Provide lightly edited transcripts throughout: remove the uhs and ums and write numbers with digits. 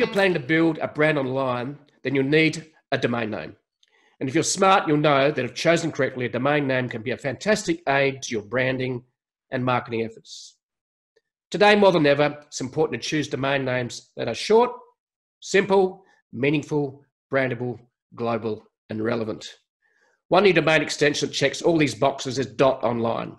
you're planning to build a brand online, then you'll need a domain name. And if you're smart, you'll know that if chosen correctly, a domain name can be a fantastic aid to your branding and marketing efforts. Today, more than ever, it's important to choose domain names that are short, simple, meaningful, brandable, global, and relevant. One new domain extension that checks all these boxes is .online.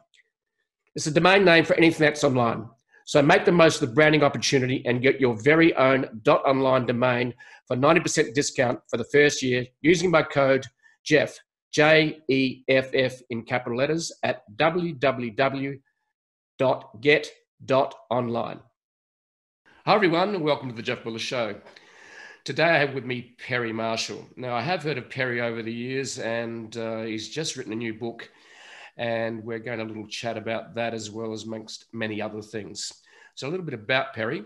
It's a domain name for anything that's online. So make the most of the branding opportunity and get your very own .online domain for 90% discount for the first year using my code Jeff, J-E-F-F in capital letters at www.get.online. Hi everyone, and welcome to the Jeff Buller Show. Today I have with me Perry Marshall. Now I have heard of Perry over the years, and he's just written a new book, and we're going to have a little chat about that as well as amongst many other things. So a little bit about Perry.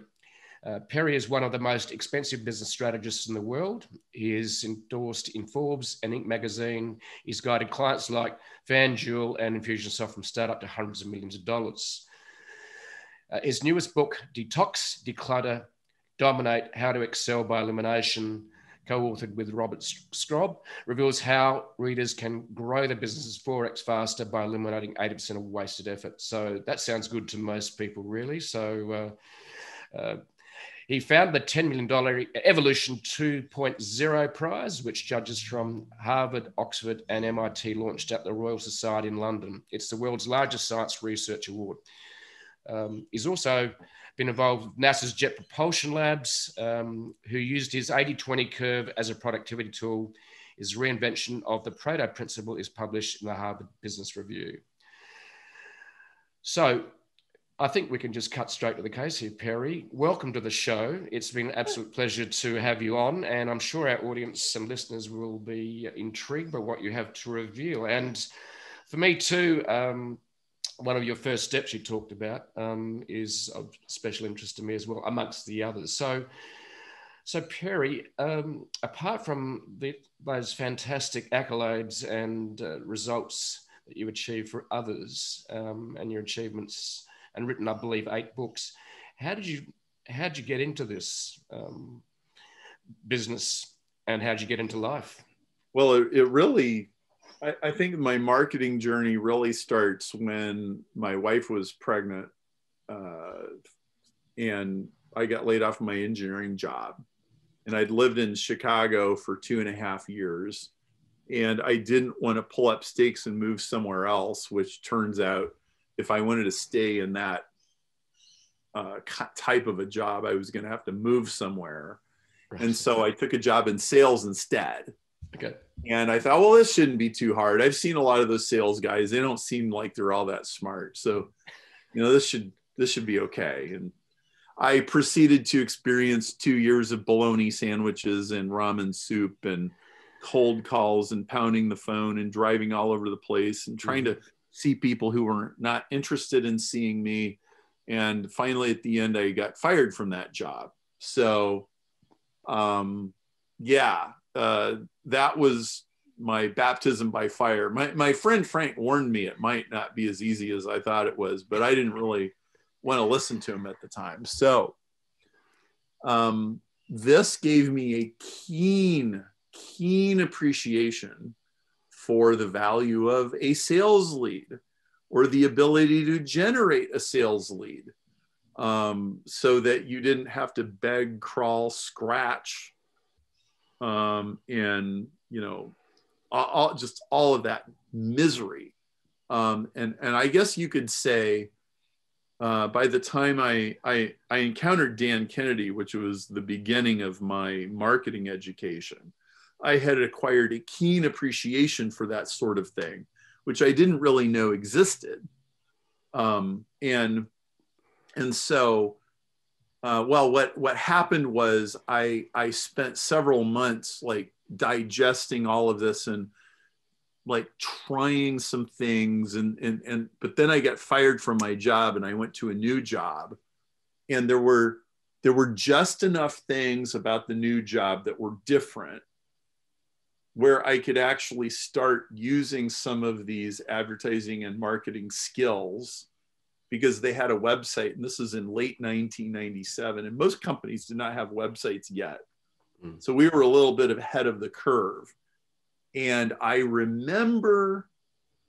Perry is one of the most expensive business strategists in the world. He is endorsed in Forbes and INC Magazine. He's guided clients like FanDuel and Infusionsoft from startup to hundreds of millions of dollars. His newest book, Detox, Declutter, Dominate, How to Excel by Elimination, co-authored with Robert Skrob, reveals how readers can grow their businesses 4x faster by eliminating 80% of wasted effort. So that sounds good to most people, really. So he found the $10 million Evolution 2.0 prize, which judges from Harvard, Oxford, and MIT launched at the Royal Society in London. It's the world's largest science research award. He's also been involved with NASA's Jet Propulsion Labs, who used his 80-20 curve as a productivity tool. His reinvention of the Pareto Principle is published in the Harvard Business Review. So I think we can just cut straight to the case here, Perry. Welcome to the show. It's been an absolute pleasure to have you on, and I'm sure our audience and listeners will be intrigued by what you have to reveal. And for me too, one of your first steps you talked about is of special interest to me as well, amongst the others. So Perry, apart from those fantastic accolades and results that you achieved for others and your achievements, and written, I believe, 8 books, how did you get into this business, and how did you get into life? Well, it really, I think my marketing journey really starts when my wife was pregnant and I got laid off my engineering job. And I'd lived in Chicago for 2.5 years. And I didn't want to pull up stakes and move somewhere else, which turns out if I wanted to stay in that type of a job, I was going to have to move somewhere. Right. And so I took a job in sales instead. Okay. And I thought, well, this shouldn't be too hard. I've seen a lot of those sales guys. They don't seem like they're all that smart. So, this should be okay. And I proceeded to experience 2 years of bologna sandwiches and ramen soup and cold calls and pounding the phone and driving all over the place and trying to see people who were not interested in seeing me. And finally, at the end, I got fired from that job. So, that was my baptism by fire. My friend Frank warned me it might not be as easy as I thought it was, but I didn't really want to listen to him at the time. So this gave me a keen appreciation for the value of a sales lead or the ability to generate a sales lead so that you didn't have to beg, crawl, scratch, and all of that misery. And I guess you could say by the time I encountered Dan Kennedy, which was the beginning of my marketing education, I had acquired a keen appreciation for that sort of thing, which I didn't really know existed. And so what happened was I spent several months like digesting all of this and like trying some things but then I got fired from my job and I went to a new job, and there were just enough things about the new job that were different where I could actually start using some of these advertising and marketing skills because they had a website, and this is in late 1997, and most companies did not have websites yet. So we were a little bit ahead of the curve. And I remember,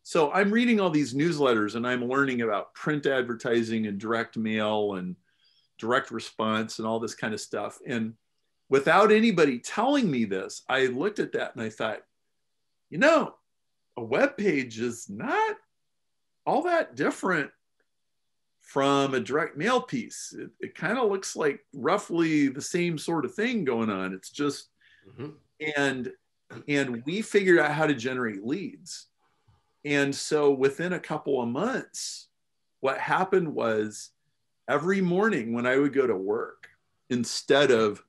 so I'm reading all these newsletters and I'm learning about print advertising and direct mail and direct response and all this kind of stuff. And without anybody telling me this, I looked at that and I thought, you know, a web page is not all that different from a direct mail piece. It kind of looks like roughly the same sort of thing going on. It's just, and we figured out how to generate leads. And so within a couple of months, what happened was every morning when I would go to work, instead of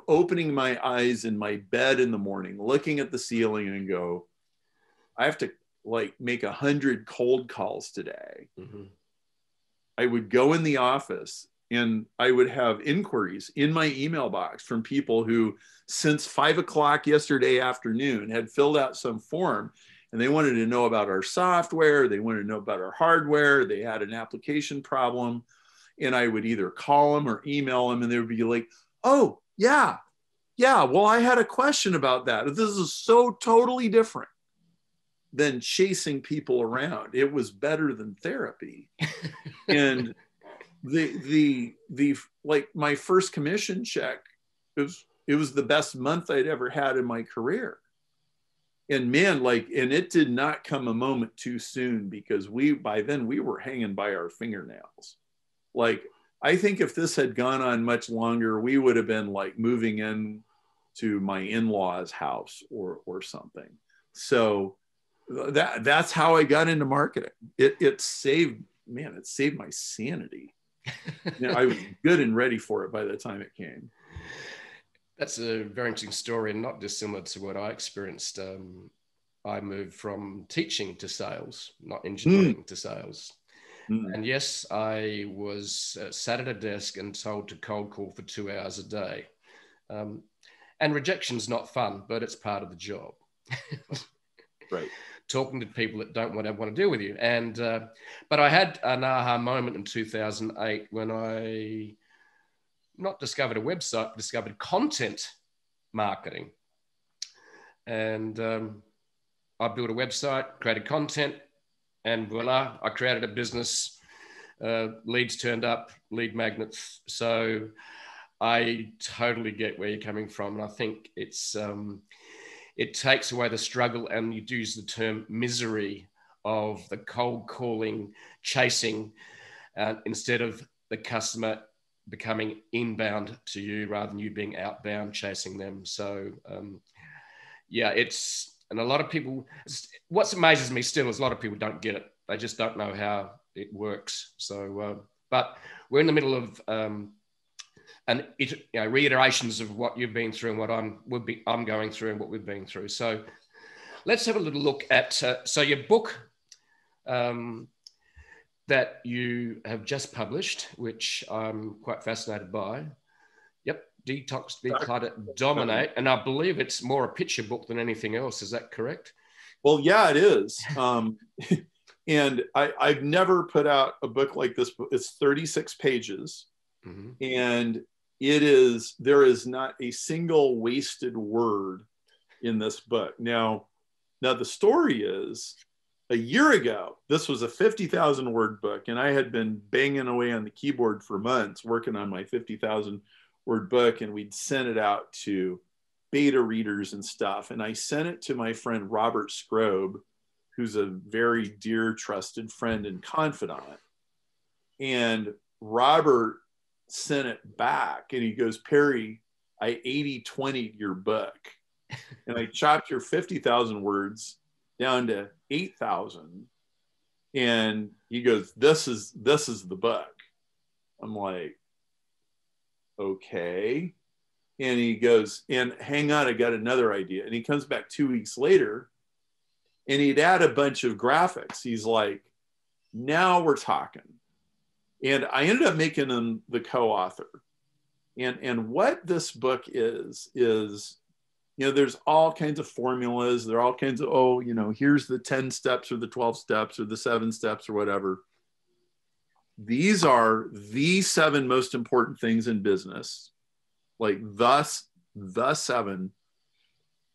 opening my eyes in my bed in the morning, looking at the ceiling and go, I have to like make 100 cold calls today. I would go in the office and I would have inquiries in my email box from people who since 5 o'clock yesterday afternoon had filled out some form, and they wanted to know about our software. They wanted to know about our hardware. They had an application problem. And I would either call them or email them, and they would be like, oh yeah, well, I had a question about that. This is so totally different than chasing people around. It was better than therapy. And the like my first commission check, it was the best month I'd ever had in my career. And man, like, and it did not come a moment too soon, because by then we were hanging by our fingernails. Like, I think if this had gone on much longer, we would have been like moving in to my in-laws' house or something. So that's how I got into marketing. It saved my sanity. I was good and ready for it by the time it came. That's a very interesting story, and not dissimilar to what I experienced. I moved from teaching to sales, not engineering to sales. And yes, I was sat at a desk and told to cold call for 2 hours a day. And rejection's not fun, but it's part of the job. Right. Talking to people that don't want to deal with you. And but I had an aha moment in 2008 when I not discovered a website, but discovered content marketing. And I built a website, created content, and voila, I created a business. Leads turned up, lead magnets. So I totally get where you're coming from. And I think it takes away the struggle, and you use the term misery of the cold calling, chasing, instead of the customer becoming inbound to you rather than you being outbound chasing them. So and a lot of people, what amazes me still is a lot of people don't get it. They just don't know how it works. So, but we're in the middle of reiterations of what you've been through and what I'm going through and what we've been through. So let's have a little look at, so your book that you have just published, which I'm quite fascinated by. Yep. Detox, Declutter, Dominate. And I believe it's more a picture book than anything else. Is that correct? Well, yeah, it is. And I've never put out a book like this. It's 36 pages. And there is not a single wasted word in this book. Now the story is, a year ago, this was a 50,000 word book, and I had been banging away on the keyboard for months working on my 50,000 word book, and we'd sent it out to beta readers and stuff. And I sent it to my friend Robert Skrob, who's a very dear, trusted friend and confidant. And Robert sent it back, and he goes, Perry, I 80-20'd your book, and I chopped your 50,000 words down to 8,000. And he goes, this is the book. I'm like, okay. And he goes, and hang on, I got another idea. And he comes back 2 weeks later, and he'd add a bunch of graphics. He's like, now we're talking. And I ended up making him the co-author. And what this book is You know, there's all kinds of formulas. There are all kinds of, oh, you know, here's the 10 steps or the 12 steps or the 7 steps or whatever. These are the 7 most important things in business, like the 7,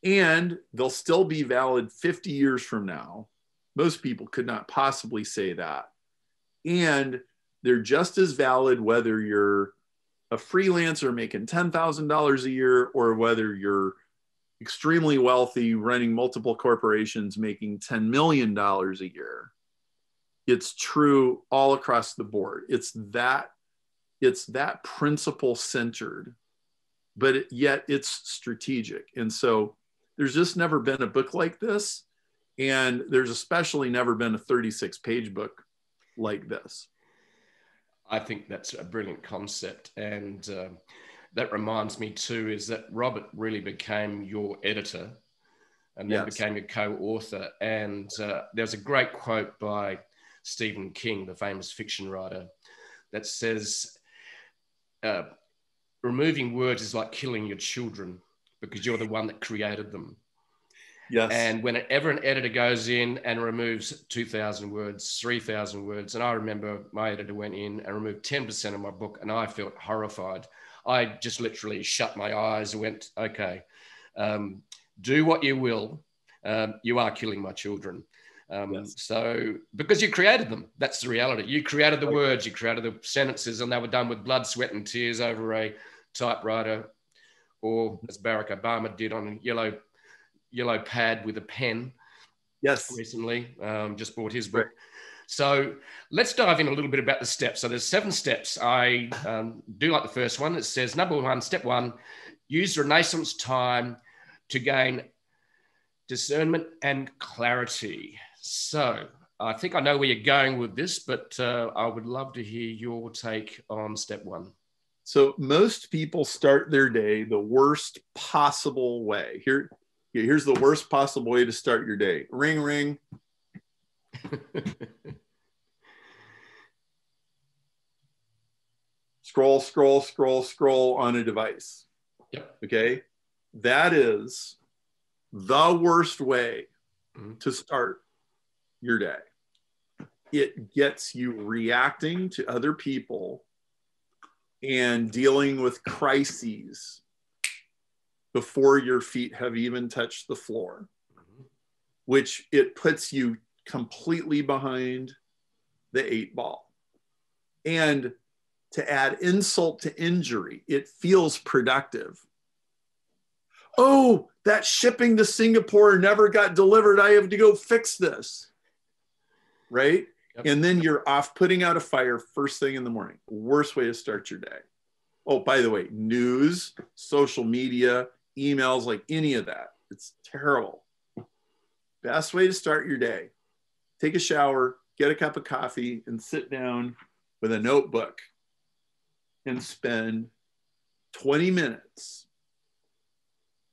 and they'll still be valid 50 years from now. Most people could not possibly say that. And they're just as valid whether you're a freelancer making $10,000 a year or whether you're extremely wealthy running multiple corporations making $10 million a year. It's true all across the board. It's that principle centered, but yet it's strategic. And so there's just never been a book like this. And there's especially never been a 36-page book like this. I think that's a brilliant concept. And that reminds me too, is that Robert really became your editor and then became your co-author. And there's a great quote by Stephen King, the famous fiction writer, that says, removing words is like killing your children because you're the one that created them. Yes. And whenever an editor goes in and removes 2,000 words, 3,000 words, and I remember my editor went in and removed 10% of my book and I felt horrified. I just literally shut my eyes and went, okay, do what you will. You are killing my children. So, because you created them, that's the reality. You created the words, you created the sentences, and they were done with blood, sweat, and tears over a typewriter, or as Barack Obama did on a yellow pad with a pen. Yes. Recently, just bought his book. Right. So let's dive in a little bit about the steps. So there's 7 steps. I do like the first one. It says, number 1, step 1, use Renaissance time to gain discernment and clarity. So I think I know where you're going with this, but I would love to hear your take on step 1. So most people start their day the worst possible way. Here's the worst possible way to start your day. Ring, ring. Scroll on a device. Yep. Okay. That is the worst way to start your day. It gets you reacting to other people and dealing with crises before your feet have even touched the floor, which it puts you completely behind the 8 ball. And to add insult to injury, it feels productive. Oh, that shipping to Singapore never got delivered. I have to go fix this. Right? Yep. And then you're off putting out a fire first thing in the morning. Worst way to start your day. Oh, by the way, news, social media, emails, like any of that. It's terrible. Best way to start your day. Take a shower, get a cup of coffee, and sit down with a notebook and spend 20 minutes.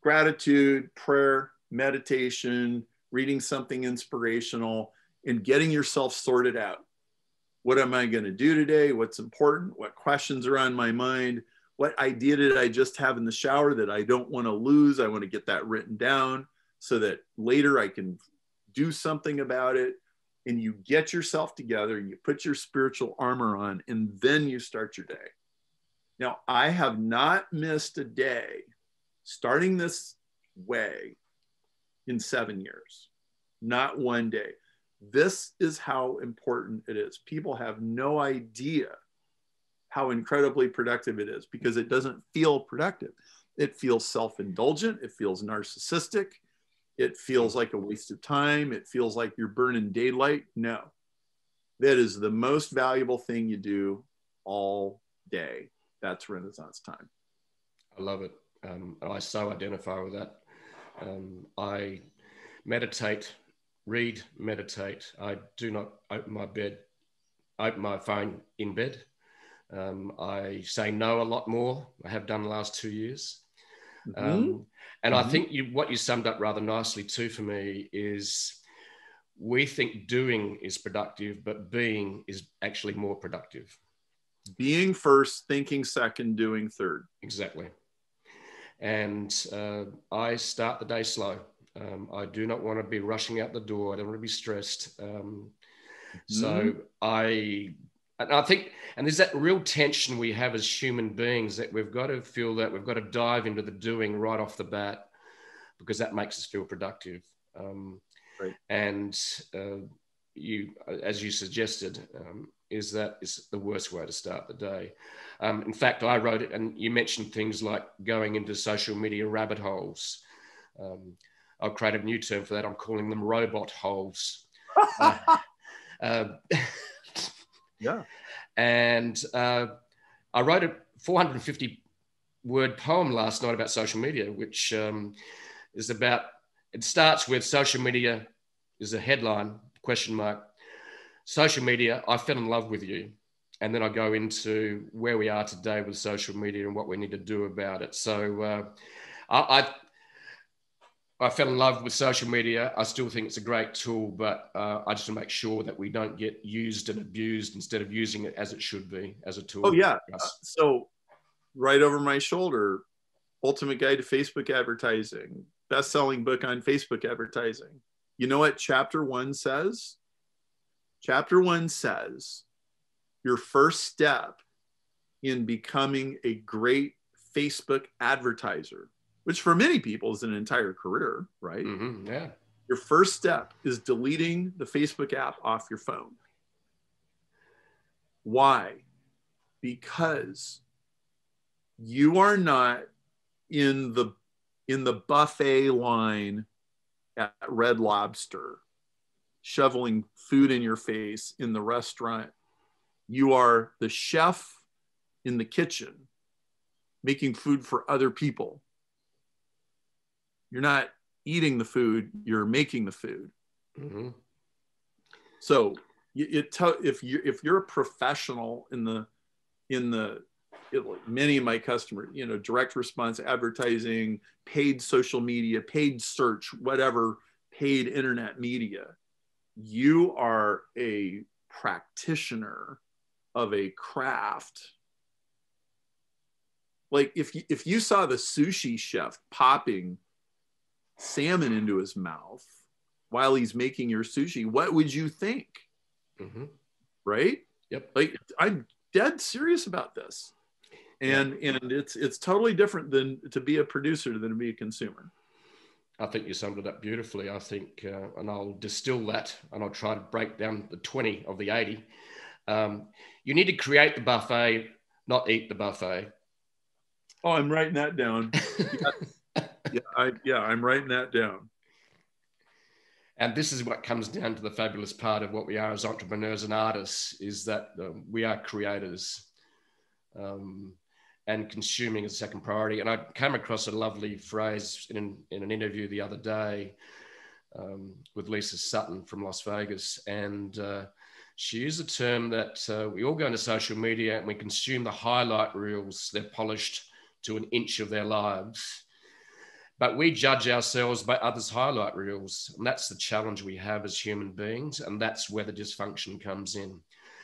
Gratitude, prayer, meditation, reading something inspirational, and getting yourself sorted out. What am I going to do today? What's important? What questions are on my mind? What idea did I just have in the shower that I don't want to lose? I want to get that written down so that later I can do something about it. And you get yourself together, you put your spiritual armor on, and then you start your day. Now, I have not missed a day starting this way in 7 years. Not one day. This is how important it is. People have no idea how incredibly productive it is because it doesn't feel productive. It feels self-indulgent. It feels narcissistic. It feels like a waste of time. It feels like you're burning daylight. No, that is the most valuable thing you do all day. That's Renaissance time. I love it. I so identify with that. I meditate, read, meditate. I do not open my phone in bed. I say no a lot more. I have done the last 2 years. And I think what you summed up rather nicely too for me is we think doing is productive, but being is actually more productive. Being first, thinking second, doing third. Exactly. And I start the day slow. I do not want to be rushing out the door. I don't want to be stressed. So I think, and there's that real tension we have as human beings that we've got to feel that we've got to dive into the doing right off the bat, because that makes us feel productive. Right. And you, as you suggested, is the worst way to start the day. In fact, I wrote it, and you mentioned things like going into social media rabbit holes. I've created a new term for that. I'm calling them robot holes. Yeah. And I wrote a 450 word poem last night about social media, which is about, it starts with social media is a headline, question mark. Social media, I fell in love with you. And then I go into where we are today with social media and what we need to do about it. So I fell in love with social media. I still think it's a great tool, but I just want to make sure that we don't get used and abused instead of using it as it should be, as a tool. Oh, yeah. So right over my shoulder, Ultimate Guide to Facebook Advertising, best-selling book on Facebook advertising. You know what chapter 1 says? Chapter 1 says, your first step in becoming a great Facebook advertiser, which for many people is an entire career, right? Mm-hmm, yeah. Your first step is deleting the Facebook app off your phone. Why? Because you are not in the buffet line at Red Lobster shoveling food in your face in the restaurant. You are the chef in the kitchen making food for other people. You're not eating the food, you're making the food. Mm-hmm. So if you're a professional many of my customers, direct response advertising, paid social media, paid search, whatever, paid internet media, you are a practitioner of a craft. Like if you saw the sushi chef popping salmon into his mouth while he's making your sushi, what would you think? Mm-hmm. Right? Yep. Like, I'm dead serious about this. And it's totally different than to be a producer than to be a consumer. I think you summed it up beautifully. I think, and I'll distill that, and I'll try to break down the 20 of the 80. You need to create the buffet, not eat the buffet. Oh, I'm writing that down. I'm writing that down. And this is what comes down to the fabulous part of what we are as entrepreneurs and artists, is that we are creators, and consuming is a second priority. And I came across a lovely phrase in an interview the other day with Lisa Sutton from Las Vegas. And she used a term that we all go into social media and we consume the highlight reels. They're polished to an inch of their lives. But we judge ourselves by others' highlight reels. And that's the challenge we have as human beings. And that's where the dysfunction comes in.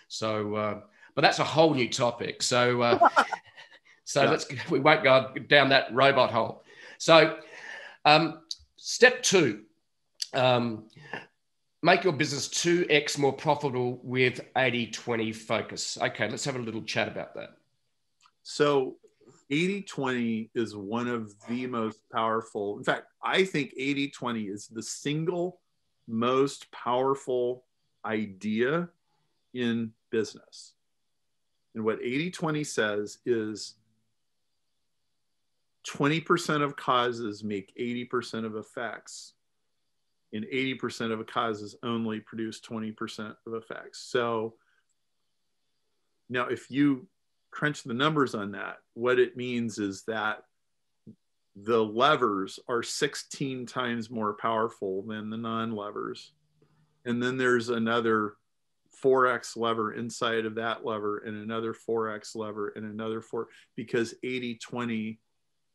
So, but that's a whole new topic. So, we won't go down that robot hole. So step 2, make your business 2x more profitable with 80-20 focus. Okay, let's have a little chat about that. So 80-20 is one of the most powerful. In fact, I think 80-20 is the single most powerful idea in business. And what 80-20 says is 20% of causes make 80% of effects, and 80% of causes only produce 20% of effects. So now if you crunch the numbers on that, what it means is that the levers are 16 times more powerful than the non-levers. And then there's another 4x lever inside of that lever, and another 4x lever, and another 4, because 80-20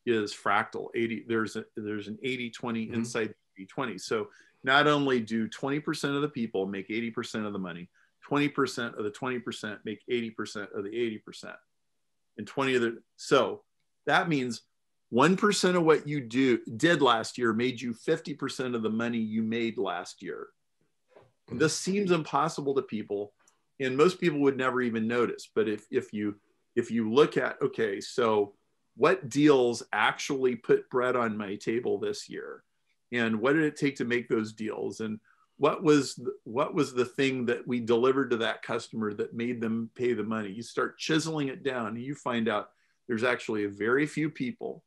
is fractal. There's an 80-20 inside 80-20. So not only do 20% of the people make 80% of the money, 20% of the 20% make 80% of the 80%, and 20 of the, so that means 1% of what you did last year made you 50% of the money you made last year. And this seems impossible to people, and most people would never even notice. But if you look at, okay, so what deals actually put bread on my table this year, and what did it take to make those deals, and what was the thing that we delivered to that customer that made them pay the money? You start chiseling it down, and you find out there's actually a very few people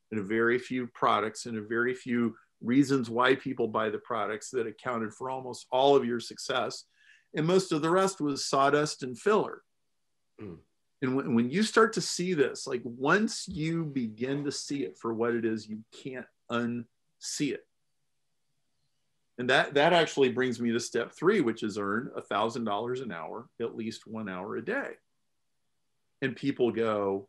and a very few products and a very few reasons why people buy the products that accounted for almost all of your success. And most of the rest was sawdust and filler. Mm. And when you start to see this, like once you begin to see it for what it is, you can't unsee it. And that actually brings me to step 3, which is earn $1,000 an hour, at least 1 hour a day. And people go,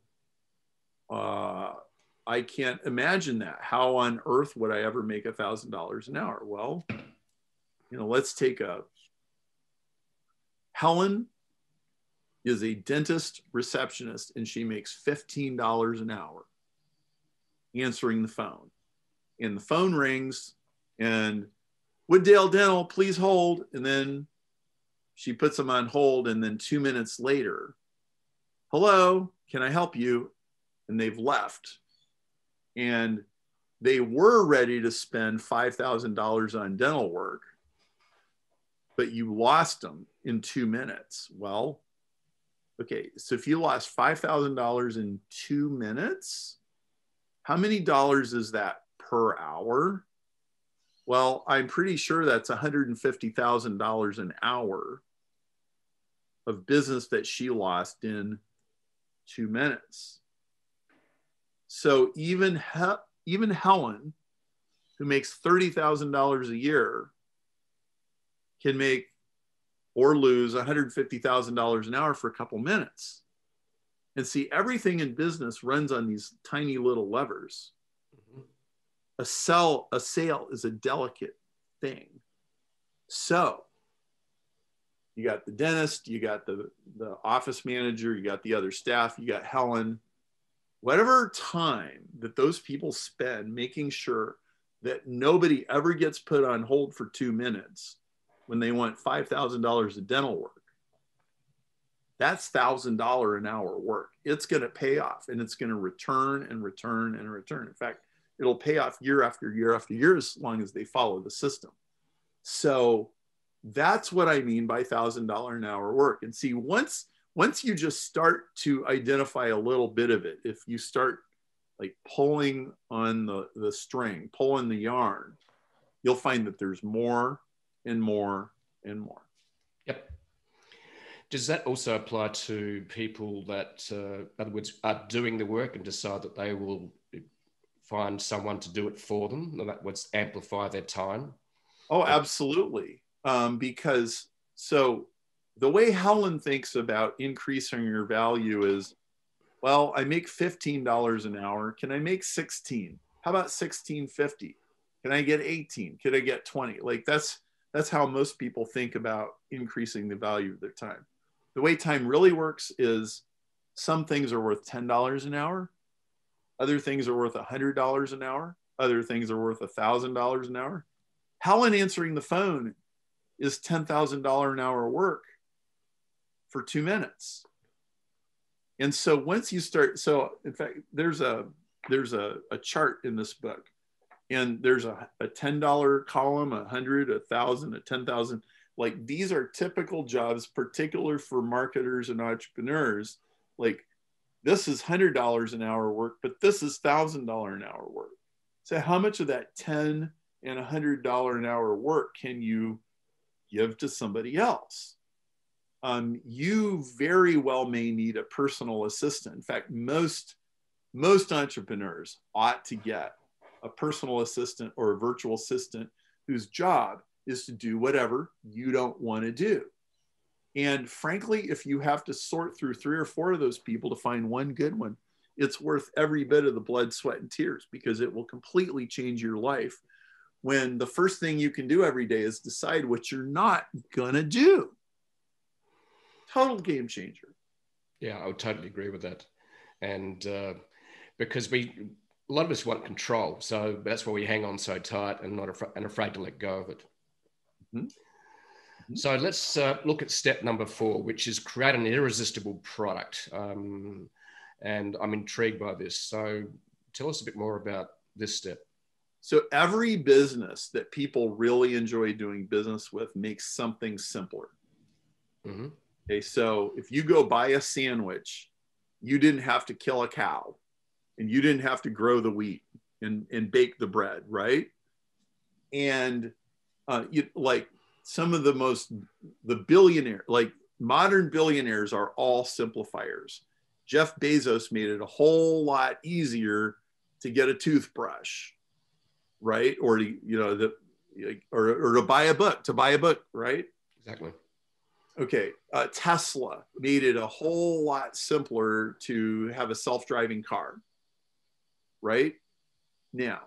I can't imagine that. How on earth would I ever make $1,000 an hour? Well, let's take Helen is a dentist receptionist, and she makes $15 an hour answering the phone. And the phone rings, and Wooddale Dental, please hold. And then she puts them on hold, and then 2 minutes later, hello, can I help you? And they've left. And they were ready to spend $5,000 on dental work, but you lost them in 2 minutes. Well, okay, so if you lost $5,000 in 2 minutes, how many dollars is that per hour? Well, I'm pretty sure that's $150,000 an hour of business that she lost in 2 minutes. So even Helen, who makes $30,000 a year, can make or lose $150,000 an hour for a couple minutes. And see, everything in business runs on these tiny little levers. Mm-hmm. A sale is a delicate thing. So you got the dentist, you got the office manager, you got the other staff, you got Helen. Whatever time that those people spend making sure that nobody ever gets put on hold for 2 minutes when they want $5,000 of dental work, that's $1,000 an hour work. It's going to pay off, and it's going to return and return and return. In fact, it'll pay off year after year after year as long as they follow the system. So that's what I mean by $1,000 an hour work. And see, once you just start to identify a little bit of it, if you start like pulling on the string, pulling the yarn, you'll find that there's more and more and more. Yep. Does that also apply to people that, in other words, are doing the work and decide that they will find someone to do it for them? That would amplify their time? Oh, absolutely. Because so the way Helen thinks about increasing your value is, well, I make $15 an hour. Can I make 16? How about $16.50? Can I get 18? Could I get 20? Like that's how most people think about increasing the value of their time. The way time really works is some things are worth $10 an hour. Other things are worth $100 an hour. Other things are worth $1,000 an hour. Helen answering the phone is $10,000 an hour work for 2 minutes. And so once you start, so in fact, there's a chart in this book, and there's a $10 column, 100, 1,000, 10,000. Like these are typical jobs, particular for marketers and entrepreneurs. Like this is $100 an hour work, but this is $1,000 an hour work. So how much of that $10 and $100 an hour work can you give to somebody else? You very well may need a personal assistant. In fact, most entrepreneurs ought to get a personal assistant or a virtual assistant whose job is to do whatever you don't want to do. And frankly, if you have to sort through 3 or 4 of those people to find one good one, it's worth every bit of the blood, sweat, and tears, because it will completely change your life when the first thing you can do every day is decide what you're not gonna do. Total game changer. Yeah, I would totally agree with that. And because a lot of us want control. So that's why we hang on so tight and afraid to let go of it. Mm-hmm. Mm-hmm. So let's look at step number 4, which is create an irresistible product. And I'm intrigued by this. So tell us a bit more about this step. So every business that people really enjoy doing business with makes something simpler. Mm-hmm. Okay, so if you go buy a sandwich, you didn't have to kill a cow and you didn't have to grow the wheat and bake the bread, right? And like some of the billionaire, like modern billionaires are all simplifiers. Jeff Bezos made it a whole lot easier to get a toothbrush, right? Or to buy a book, right? Exactly. Okay, Tesla made it a whole lot simpler to have a self-driving car, right? Now,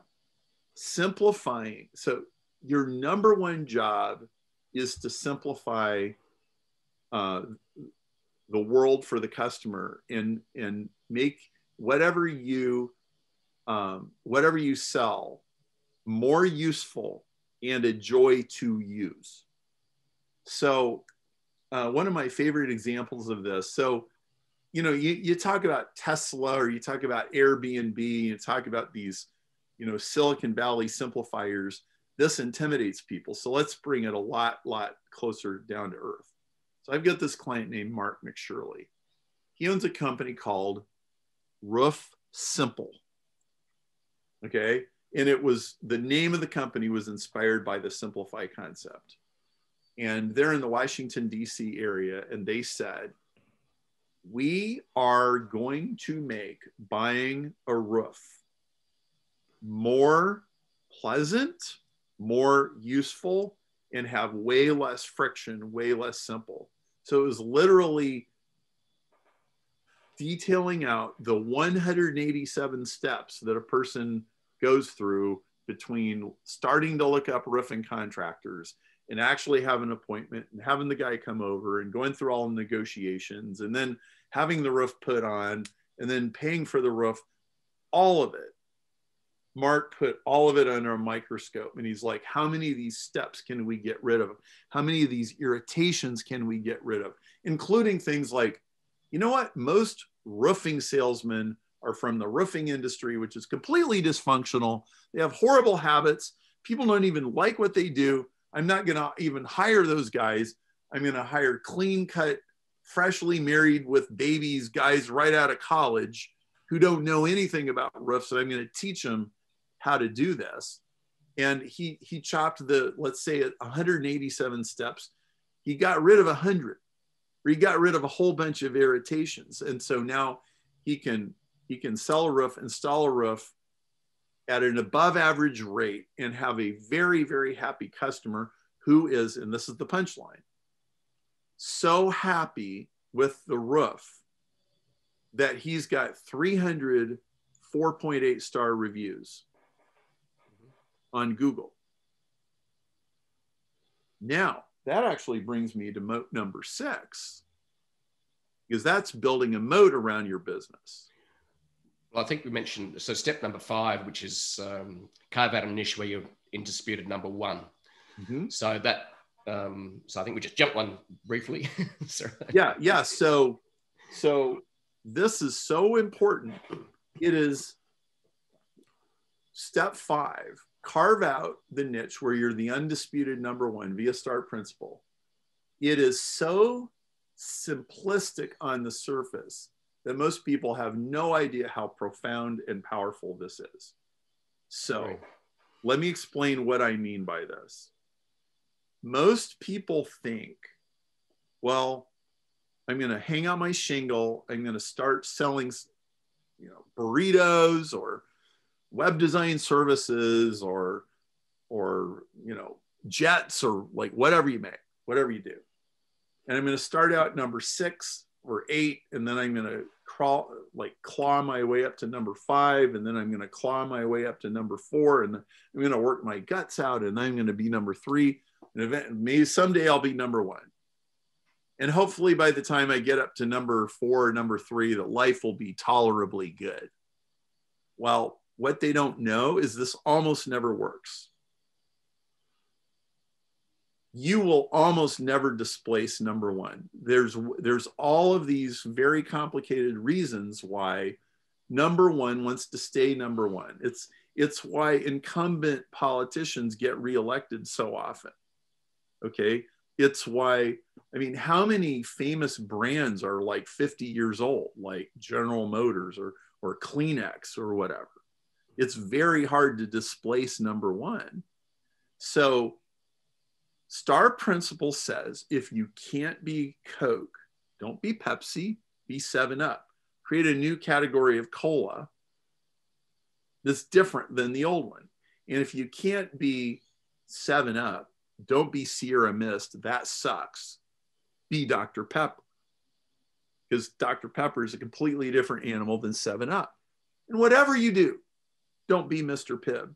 simplifying. So your number one job is to simplify the world for the customer and make whatever you sell more useful and a joy to use. So one of my favorite examples of this. So, you talk about Tesla or you talk about Airbnb, you talk about these, Silicon Valley simplifiers. This intimidates people. So let's bring it a lot closer down to earth. So I've got this client named Mark McShirley. He owns a company called Roof Simple. Okay. And the name of the company was inspired by the simplify concept. And they're in the Washington, D.C. area. And they said, we are going to make buying a roof more pleasant, more useful, and have way less friction, way less simple. So it was literally detailing out the 187 steps that a person goes through between starting to look up roofing contractors and actually have an appointment and having the guy come over and going through all the negotiations and then having the roof put on and then paying for the roof, all of it. Mark put all of it under a microscope and he's like, how many of these steps can we get rid of? How many of these irritations can we get rid of? Including things like, you know what? Most roofing salesmen are from the roofing industry, which is completely dysfunctional. They have horrible habits. People don't even like what they do. I'm not going to even hire those guys. I'm going to hire clean cut, freshly married with babies, guys right out of college who don't know anything about roofs. And I'm going to teach them how to do this. And he chopped let's say 187 steps. He got rid of 100, or he got rid of a whole bunch of irritations. And so now he can sell a roof, install a roof at an above average rate and have a very, very happy customer who is, and this is the punchline, so happy with the roof that he's got 300 4.8 star reviews on Google. Now, that actually brings me to moat number 6, because that's building a moat around your business. Well, I think we mentioned, so step number 5, which is carve out a niche where you're indisputed number 1. Mm-hmm. So that, so I think we just jumped one briefly. Yeah. So this is so important. It is step 5, carve out the niche where you're the undisputed number 1 via STAR principle. It is so simplistic on the surface that most people have no idea how profound and powerful this is. So let me explain what I mean by this. Most people think, well, I'm going to hang out my shingle. I'm going to start selling, burritos or web design services or jets or like whatever you make, whatever you do. And I'm going to start out number 6 or 8, and then I'm going to claw my way up to number 5, and then I'm going to claw my way up to number 4, and I'm going to work my guts out, and then I'm going to be number 3, and maybe someday I'll be number 1. And hopefully by the time I get up to number 4 or number 3, the life will be tolerably good. Well, what they don't know is this almost never works. You will almost never displace number one. There's all of these very complicated reasons why number one wants to stay number one. It's why incumbent politicians get reelected so often. Okay. It's why, I mean, how many famous brands are like 50 years old, like General Motors or Kleenex or whatever? It's very hard to displace number one. So STAR principle says, if you can't be Coke, don't be Pepsi, be 7-Up. Create a new category of cola that's different than the old one. And if you can't be 7-Up, don't be Sierra Mist. That sucks. Be Dr. Pepper. Because Dr. Pepper is a completely different animal than 7-Up. And whatever you do, don't be Mr. Pibb.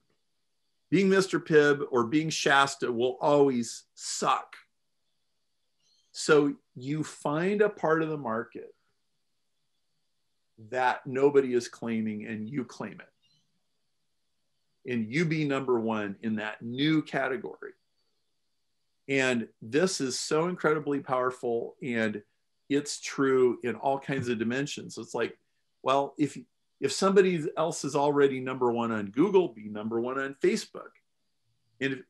Being Mr. Pibb or being Shasta will always suck. So you find a part of the market that nobody is claiming and you claim it. And you be number one in that new category. And this is so incredibly powerful, and it's true in all kinds of dimensions. It's like, well, if somebody else is already number one on Google, be number one on Facebook. And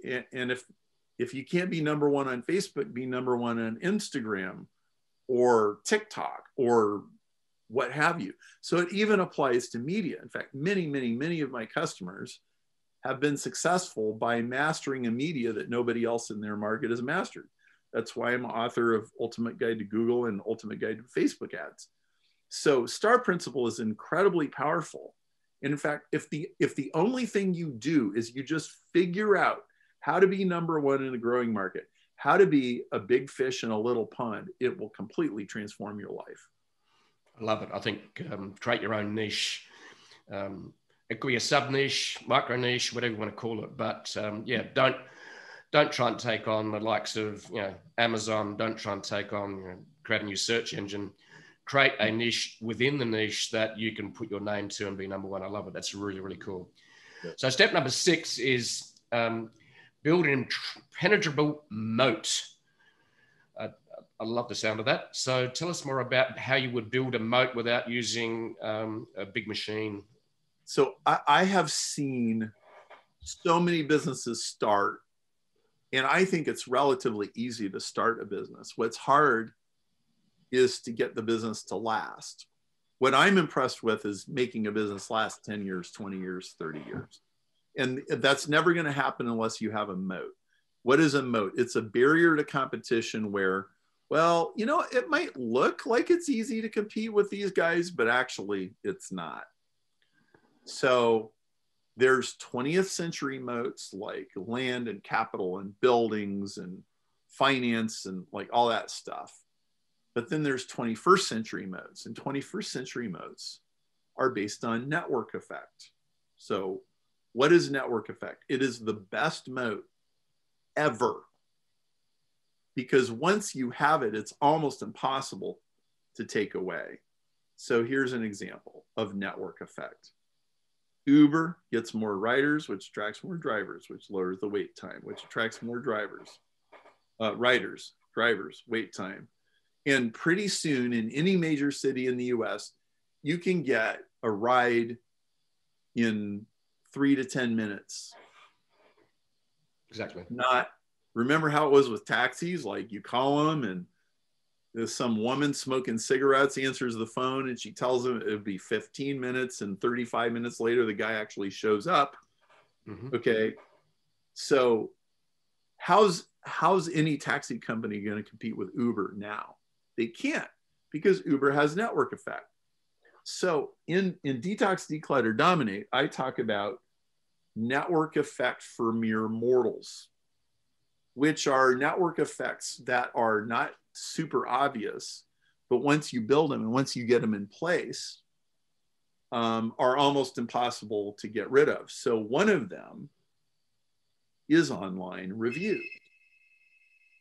if you can't be number one on Facebook, be number one on Instagram or TikTok or what have you. So it even applies to media. In fact, many of my customers have been successful by mastering a media that nobody else in their market has mastered. That's why I'm author of Ultimate Guide to Google and Ultimate Guide to Facebook Ads. So STAR principle is incredibly powerful. And in fact, if the only thing you do is you just figure out how to be number one in a growing market, how to be a big fish in a little pond, it will completely transform your life. I love it. I think create your own niche. It could be a sub niche, micro niche, whatever you want to call it. But yeah, don't try and take on the likes of Amazon. Don't try and take on create a new search engine. Create a niche within the niche that you can put your name to and be number one. I love it. That's really, really cool. Yeah. So step number 6 is build an impenetrable moat. I love the sound of that. So tell us more about how you would build a moat without using a big machine. So I have seen so many businesses start, and I think it's relatively easy to start a business. What's hard is to get the business to last. What I'm impressed with is making a business last 10 years, 20 years, 30 years. And that's never going to happen unless you have a moat. What is a moat? It's a barrier to competition where, well, it might look like it's easy to compete with these guys, but actually it's not. So there's 20th century moats like land and capital and buildings and finance and like all that stuff. But then there's 21st century moats, and 21st century moats are based on network effect. So what is network effect? It is the best moat ever. Because once you have it, it's almost impossible to take away. So here's an example of network effect. Uber gets more riders, which attracts more drivers, which lowers the wait time, which attracts more drivers, drivers, wait time. And pretty soon in any major city in the US, you can get a ride in 3 to 10 minutes. Exactly. Remember how it was with taxis? Like you call them and there's some woman smoking cigarettes answers the phone and she tells them it would be 15 minutes and 35 minutes later, the guy actually shows up. Mm-hmm. Okay. So how's any taxi company going to compete with Uber now? They can't, because Uber has network effect. So in Detox, Declutter, Dominate, I talk about network effect for mere mortals, which are network effects that are not super obvious, but once you build them and once you get them in place, are almost impossible to get rid of. So one of them is online review.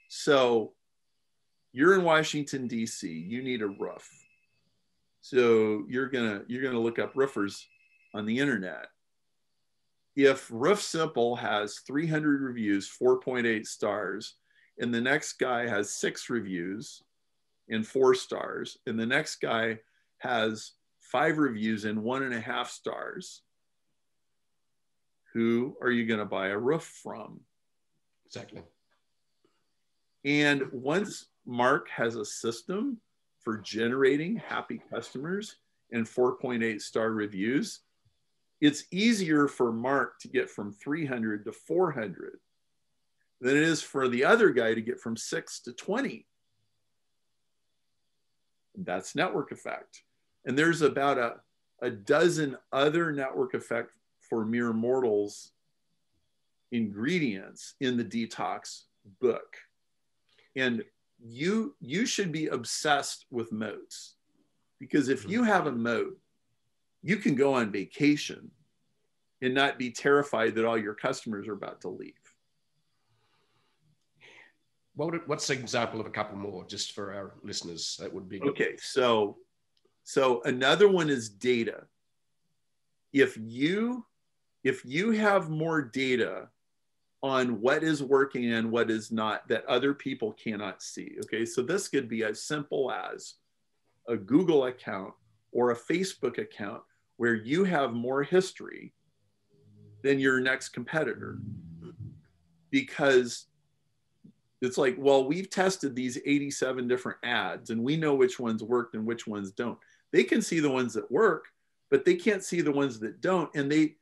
So you're in Washington, D.C., you need a roof. So you're gonna look up roofers on the internet. if Roof Simple has 300 reviews, 4.8 stars, and the next guy has 6 reviews and 4 stars, and the next guy has 5 reviews and 1.5 stars, who are you going to buy a roof from? Exactly. And once Mark has a system for generating happy customers and 4.8 star reviews, it's easier for Mark to get from 300 to 400 than it is for the other guy to get from 6 to 20. That's network effect. And there's about a dozen other network effect for mere mortals ingredients in the Detox book. And you should be obsessed with moats, because if you have a moat, you can go on vacation and not be terrified that all your customers are about to leave. What's an example of a couple more, just for our listeners? That would be okay. So another one is data. If you have more data on what is working and what is not that other people cannot see. Okay, so this could be as simple as a Google account or a Facebook account where you have more history than your next competitor. Because it's like, well, we've tested these 87 different ads and we know which ones worked and which ones don't. They can see the ones that work, but they can't see the ones that don't and they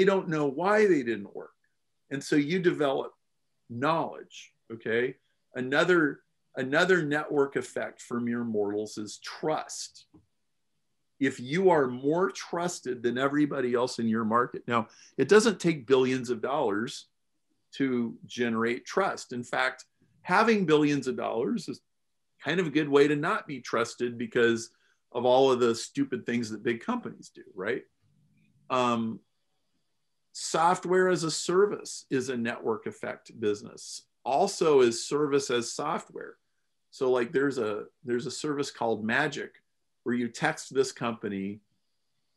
don't know why they didn't work. And so you develop knowledge, okay? Another network effect for mere mortals is trust. If you are more trusted than everybody else in your market. Now, it doesn't take billions of dollars to generate trust. In fact, having billions of dollars is kind of a good way to not be trusted because of all of the stupid things that big companies do, right? Software as a service is a network effect business. Also is service as software. So like there's a service called Magic where you text this company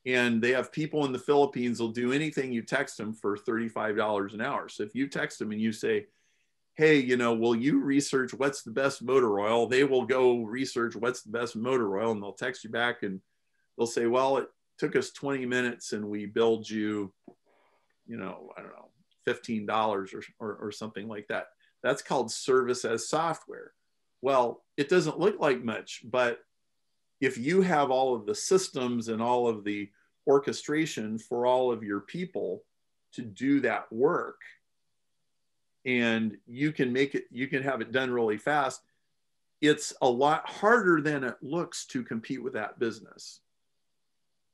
and they have people in the Philippines will do anything you text them for $35 an hour. So if you text them and you say, hey, will you research what's the best motor oil? They will go research what's the best motor oil and they'll text you back and they'll say, well, it took us 20 minutes and we billed you, I don't know, $15 or something like that. That's called service as software. Well, it doesn't look like much, but if you have all of the systems and all of the orchestration for all of your people to do that work, and you can have it done really fast, it's a lot harder than it looks to compete with that business.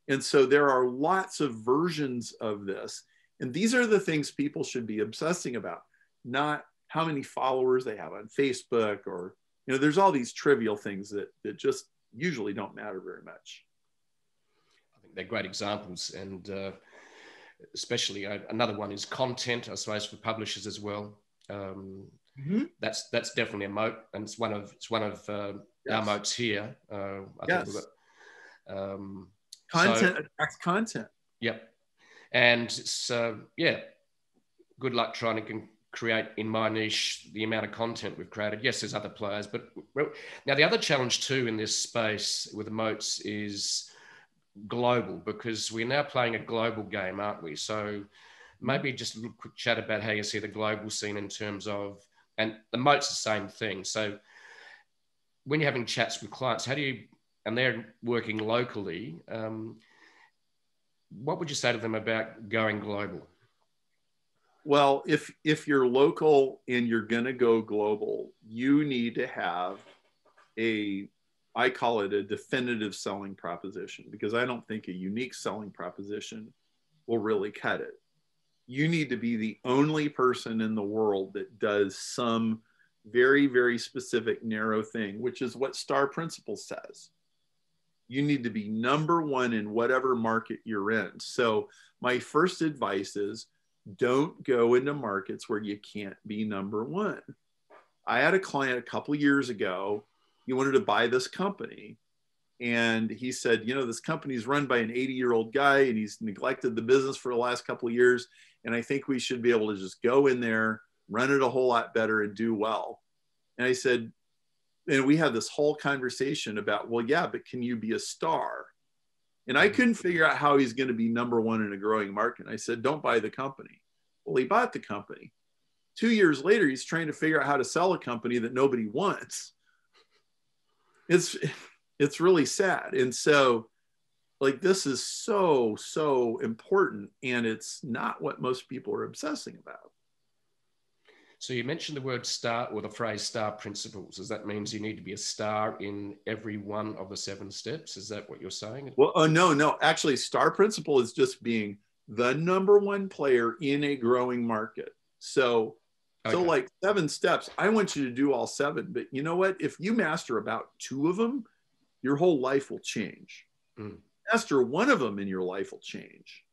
And so there are lots of versions of this. And these are the things people should be obsessing about, not how many followers they have on Facebook or, there's all these trivial things that just usually don't matter very much. I think they're great examples. And especially another one is content, I suppose, for publishers as well. That's definitely a moat. And it's one of our moats here. I think we've got, content attracts content. Yep. And so, good luck trying to create in my niche the amount of content we've created. Yes, there's other players, but now the other challenge too in this space with the moats is global, because we're now playing a global game, aren't we? So maybe just a little quick chat about how you see the global scene in terms of, and the moat's the same thing. So when you're having chats with clients, and they're working locally, what would you say to them about going global? Well, if you're local and you're going to go global, you need to have I call it a definitive selling proposition, because I don't think a unique selling proposition will really cut it. You need to be the only person in the world that does some very, very specific narrow thing, which is what STAR Principle says. You need to be number one in whatever market you're in. So my first advice is, don't go into markets where you can't be number one. I had a client a couple of years ago. He wanted to buy this company. And he said, you know, this company's run by an 80-year-old guy and he's neglected the business for the last couple of years. And I think we should be able to just go in there, run it a whole lot better and do well. And I said, and we had this whole conversation about, well, yeah, but can you be a star? And I couldn't figure out how he's going to be number one in a growing market. And I said, don't buy the company. Well, he bought the company. 2 years later, he's trying to figure out how to sell a company that nobody wants. It's really sad. And so, like, this is so important, and it's not what most people are obsessing about. So you mentioned the word star, or the phrase star principles. Does that mean you need to be a star in every one of the 7 steps? Is that what you're saying? Well, no. Actually, star principle is just being the number one player in a growing market. So like 7 steps, I want you to do all 7. But you know what? If you master about 2 of them, your whole life will change. Master 1 of them and your life will change.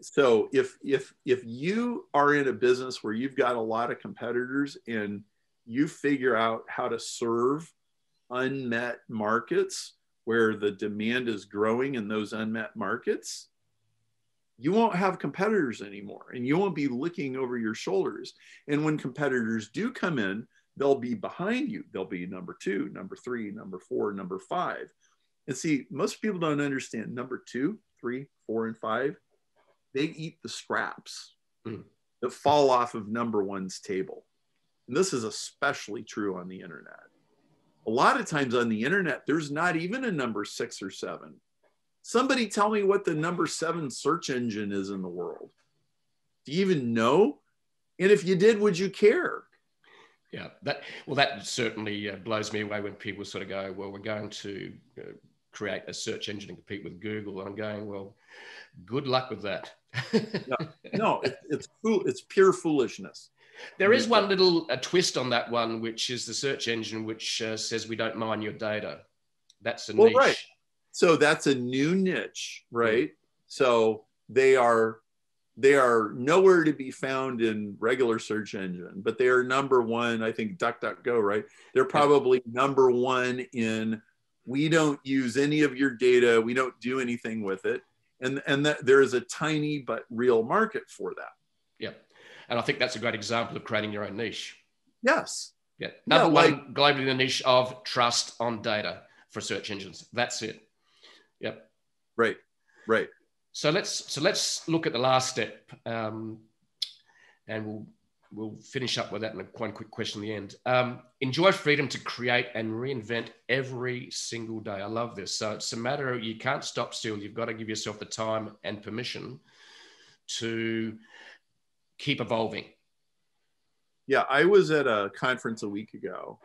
So if you are in a business where you've got a lot of competitors and you figure out how to serve unmet markets where the demand is growing in those unmet markets, you won't have competitors anymore and you won't be looking over your shoulders. And when competitors do come in, they'll be behind you. They'll be number 2, number 3, number 4, number 5. And see, most people don't understand number 2, 3, 4, and 5. They eat the scraps that fall off of number 1's table. And this is especially true on the internet. A lot of times on the internet, there's not even a number 6 or 7. Somebody tell me what the number 7 search engine is in the world. Do you even know? And if you did, would you care? Yeah, that certainly blows me away when people sort of go, well, we're going to create a search engine and compete with Google. And I'm going, well, good luck with that. No, it's pure foolishness. There is one little twist on that one, which is the search engine, which says we don't mine your data. That's a niche. Right. So that's a new niche, right? So they are nowhere to be found in regular search engine, but they are number 1, I think DuckDuckGo, right? They're probably number 1 in, we don't use any of your data. We don't do anything with it. And that there is a tiny but real market for that. Yeah. And I think that's a great example of creating your own niche. Yes. Yeah. Number 1, globally, the niche of trust on data for search engines. That's it. Yep. Right. So let's look at the last step, and we'll finish up with that in one quick question at the end. Enjoy freedom to create and reinvent every single day. I love this. So it's a matter of, you can't stop still. You've got to give yourself the time and permission to keep evolving. Yeah, I was at a conference a week ago,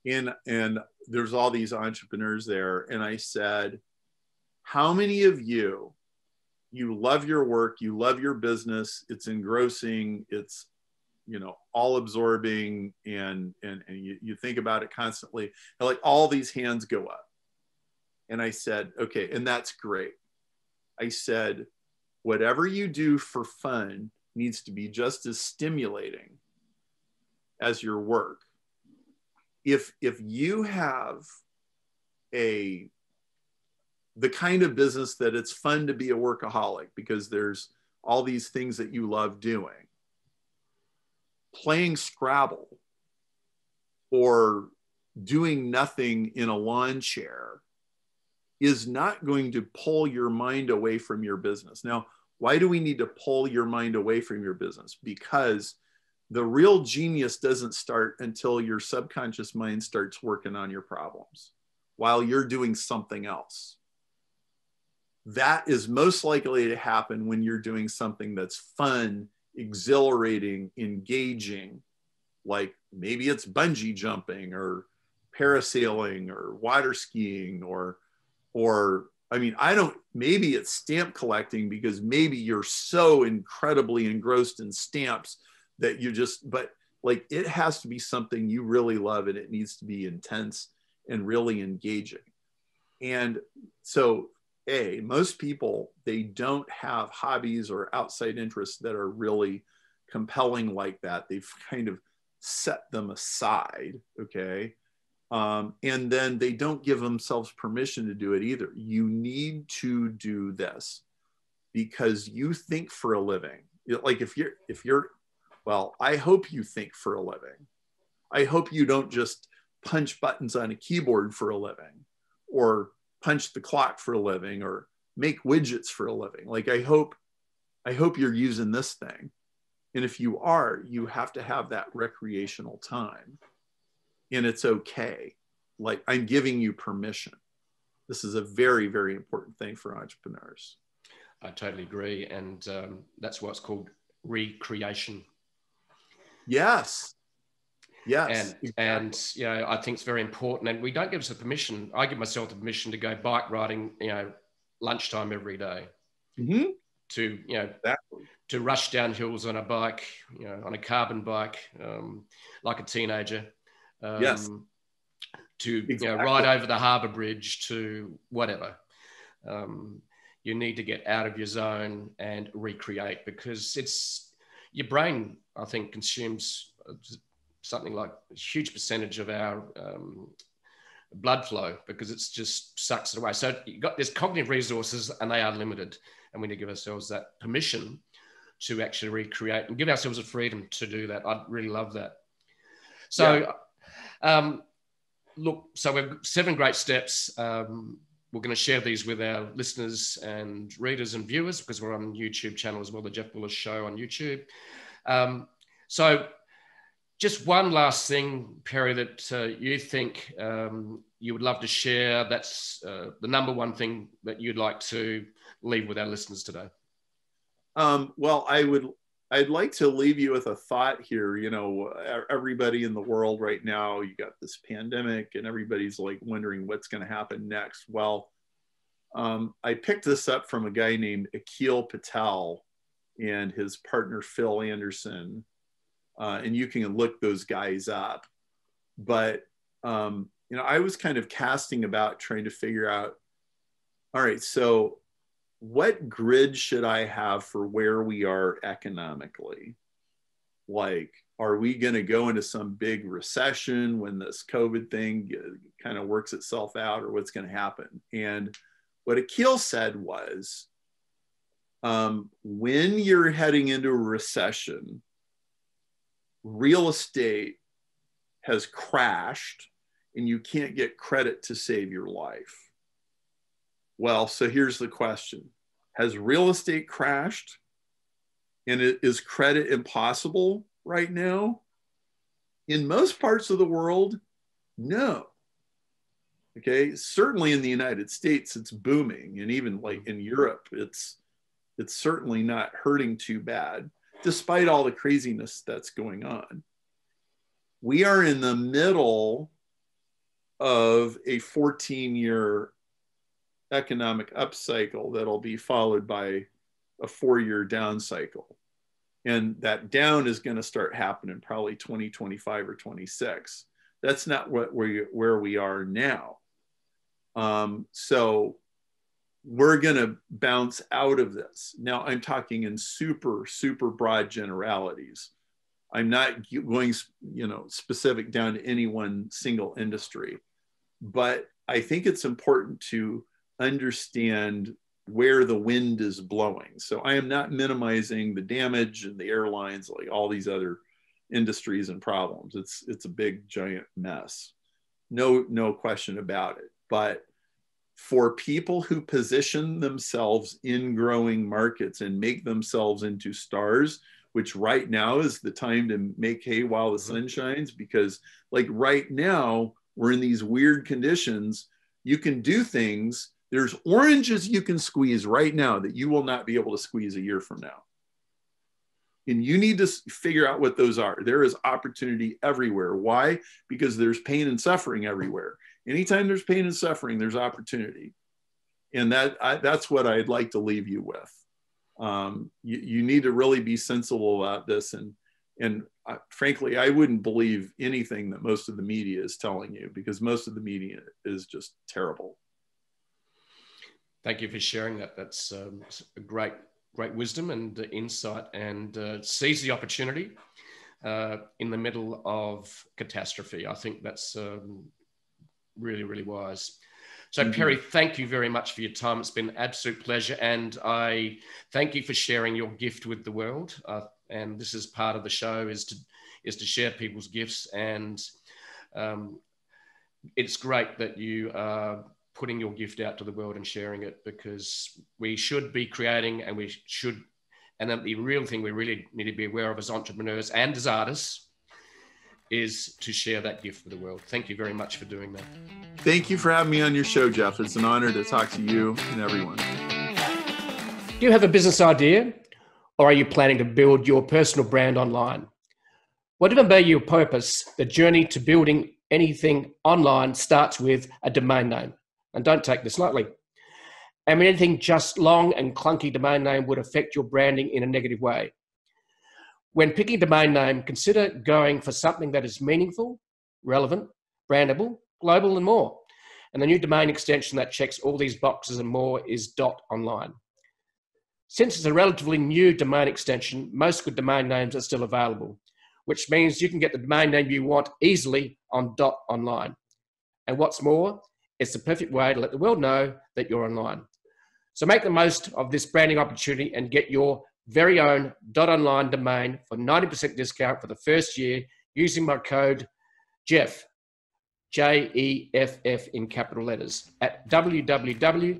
and there's all these entrepreneurs there, and I said, how many of you love your work, you love your business, it's engrossing, it's, you know, all absorbing, and you think about it constantly, and like all these hands go up. And I said, okay, and that's great. I said, whatever you do for fun needs to be just as stimulating as your work. If you have the kind of business that it's fun to be a workaholic because there's all these things that you love doing, playing Scrabble or doing nothing in a lawn chair is not going to pull your mind away from your business. Now, why do we need to pull your mind away from your business? Because the real genius doesn't start until your subconscious mind starts working on your problems while you're doing something else. That is most likely to happen when you're doing something that's fun, exhilarating, engaging, like maybe it's bungee jumping or parasailing or water skiing or I mean, maybe it's stamp collecting because maybe you're so incredibly engrossed in stamps that but like it has to be something you really love and it needs to be intense and really engaging. And so most people, they don't have hobbies or outside interests that are really compelling like that. They've kind of set them aside, okay? And then they don't give themselves permission to do it either. You need to do this because you think for a living. Like if you're, well, I hope you think for a living. I hope you don't just punch buttons on a keyboard for a living, or punch the clock for a living, or make widgets for a living. Like I hope you're using this thing. And if you are, you have to have that recreational time. And it's okay. Like I'm giving you permission. This is a very, very important thing for entrepreneurs. I totally agree. And that's why it's called recreation. Yes. Yes. And you know, I think it's very important. And we don't give us the permission. I give myself the permission to go bike riding, you know, lunchtime every day. Mm-hmm. To, you know, exactly. To rush down hills on a bike, you know, on a carbon bike, like a teenager. Yes. To, exactly. You know, ride over the harbour bridge to whatever. You need to get out of your zone and recreate, because it's your brain, I think, consumes something like a huge percentage of our blood flow, because it's just sucks it away. So you got there's cognitive resources and they are limited, and we need to give ourselves that permission to actually recreate and give ourselves the freedom to do that. I really love that. So, look, so we've got 7 great steps. We're going to share these with our listeners and readers and viewers, because we're on YouTube channel as well, the Jeff Bullis Show on YouTube. So just one last thing, Perry, that you think you would love to share. That's the number one thing that you'd like to leave with our listeners today. Well, I'd like to leave you with a thought here. You know, everybody in the world right now, you got this pandemic and everybody's like wondering what's going to happen next. Well, I picked this up from a guy named Akil Patel and his partner, Phil Anderson. And you can look those guys up. But, you know, I was kind of casting about trying to figure out, all right, so what grid should I have for where we are economically? Like, are we going to go into some big recession when this COVID thing kind of works itself out, or what's going to happen? And what Akil said was, when you're heading into a recession, real estate has crashed and you can't get credit to save your life. Well, so here's the question. Has real estate crashed? And is credit impossible right now? In most parts of the world, no. Okay, certainly in the United States, it's booming. And even like in Europe, it's certainly not hurting too bad, despite all the craziness that's going on. We are in the middle of a 14-year economic upcycle that'll be followed by a 4-year down cycle. And that down is going to start happening probably 2025 or 26. That's not where we are now. So we're going to bounce out of this. Now I'm talking in super, super broad generalities. I'm not going, you know, specific down to any one single industry, but I think it's important to understand where the wind is blowing. So I am not minimizing the damage and the airlines, like all these other industries and problems. It's a big giant mess. No question about it. But for people who position themselves in growing markets and make themselves into stars, which right now is the time to make hay while the sun shines, because like right now we're in these weird conditions. You can do things. There's oranges you can squeeze right now that you will not be able to squeeze a year from now. And you need to figure out what those are. There is opportunity everywhere. Why? Because there's pain and suffering everywhere. Anytime there's pain and suffering, there's opportunity. And that's what I'd like to leave you with. You need to really be sensible about this. And frankly, I wouldn't believe anything that most of the media is telling you, because most of the media is just terrible. Thank you for sharing that. That's a great wisdom and insight, and seize the opportunity in the middle of catastrophe. I think that's really, really wise. So Perry, thank you very much for your time. It's been an absolute pleasure. And I thank you for sharing your gift with the world. And this is part of the show, is to share people's gifts. And it's great that you are putting your gift out to the world and sharing it, because we should be creating, and the real thing we really need to be aware of as entrepreneurs and as artists is to share that gift with the world. Thank you very much for doing that. Thank you for having me on your show, Jeff. It's an honor to talk to you and everyone. Do you have a business idea, or are you planning to build your personal brand online? Whatever may be your purpose, the journey to building anything online starts with a domain name. And don't take this lightly. And anything just long and clunky domain name would affect your branding in a negative way. When picking a domain name, consider going for something that is meaningful, relevant, brandable, global, and more. And the new domain extension that checks all these boxes and more is .online. Since it's a relatively new domain extension, most good domain names are still available, which means you can get the domain name you want easily on .online. And what's more, it's the perfect way to let the world know that you're online. So make the most of this branding opportunity and get your very own .online domain for 90% discount for the first year using my code Jeff, JEFF in capital letters, at www.get.online.